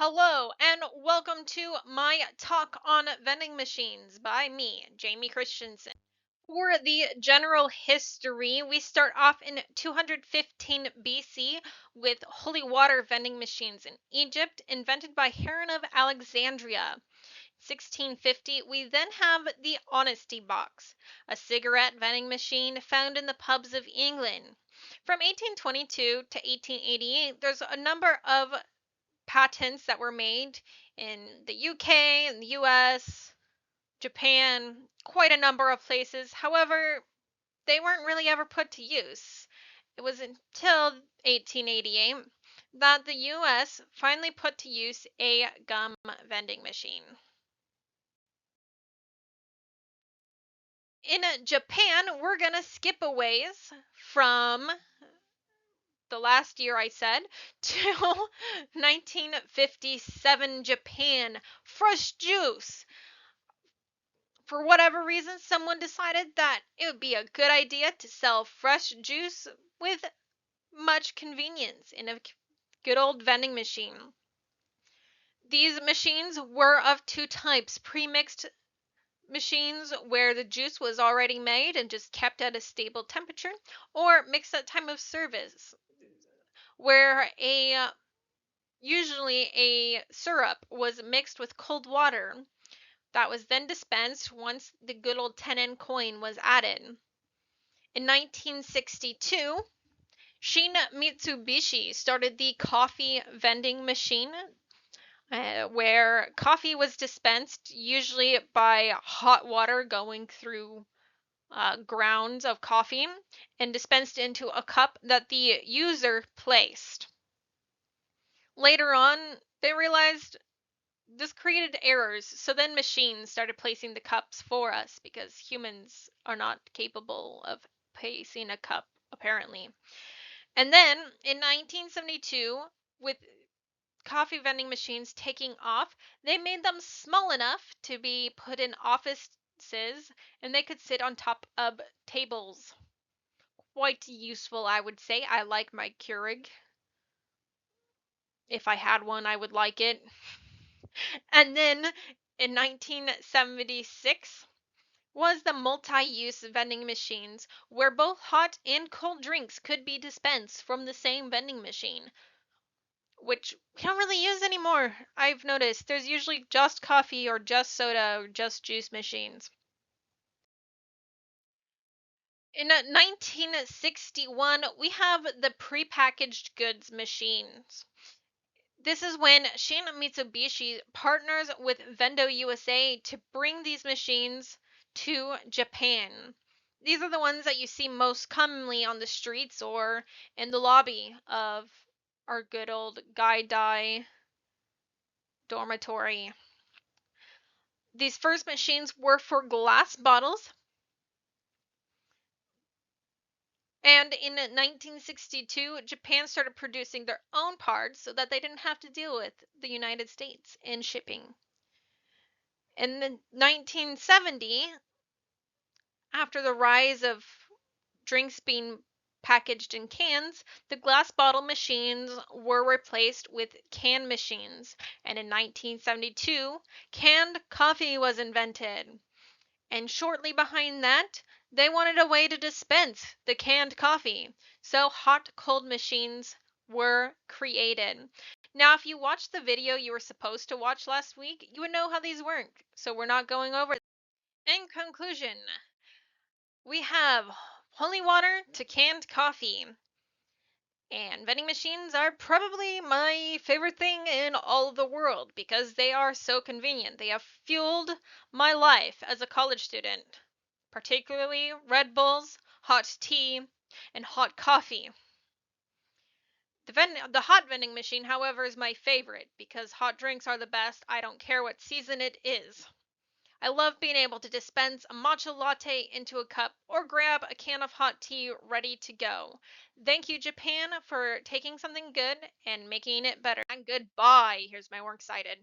Hello, and welcome to my talk on vending machines by me, Jamie Christensen. For the general history, we start off in 215 BC with holy water vending machines in Egypt, invented by Heron of Alexandria. 1650, we then have the honesty box, a cigarette vending machine found in the pubs of England. From 1822 to 1888, there's a number of patents that were made in the UK and the US, Japan, quite a number of places. However, they weren't really ever put to use. It was until 1888 that the US finally put to use a gum vending machine. In Japan, we're going to skip a ways from the last year I said, to 1957 Japan. Fresh juice. For whatever reason, someone decided that it would be a good idea to sell fresh juice with much convenience in a good old vending machine. These machines were of two types: pre-mixed machines where the juice was already made and just kept at a stable temperature, or mixed at time of service, where usually a syrup was mixed with cold water that was then dispensed once the good old 10-yen coin was added. In 1962, Shin Mitsubishi started the coffee vending machine, where coffee was dispensed usually by hot water going through grounds of coffee and dispensed into a cup that the user placed. Later on, they realized this created errors, so then machines started placing the cups for us because humans are not capable of placing a cup, apparently. And then in 1972, with coffee vending machines taking off, they made them small enough to be put in offices and they could sit on top of tables. Quite useful, I would say. I like my Keurig. If I had one, I would like it. And then in 1976 was the multi-use vending machines where both hot and cold drinks could be dispensed from the same vending machine, which we don't really use anymore. I've noticed there's usually just coffee or just soda or just juice machines. In 1961, we have the prepackaged goods machines. This is when Shin Mitsubishi partners with Vendo USA to bring these machines to Japan. These are the ones that you see most commonly on the streets or in the lobby of our good old Gaidai dormitory. These first machines were for glass bottles, and in 1962, Japan started producing their own parts so that they didn't have to deal with the United States in shipping. In the 1970, after the rise of drinks being packaged in cans, the glass bottle machines were replaced with can machines. And in 1972, canned coffee was invented. And shortly behind that, they wanted a way to dispense the canned coffee. So hot cold machines were created. Now, if you watched the video you were supposed to watch last week, you would know how these work. So we're not going over. In conclusion, we have holy water to canned coffee. And vending machines are probably my favorite thing in all of the world because they are so convenient. They have fueled my life as a college student, particularly Red Bulls, hot tea, and hot coffee. The hot vending machine, however, is my favorite because hot drinks are the best. I don't care what season it is. I love being able to dispense a matcha latte into a cup or grab a can of hot tea ready to go. Thank you, Japan, for taking something good and making it better. And goodbye. Here's my works cited.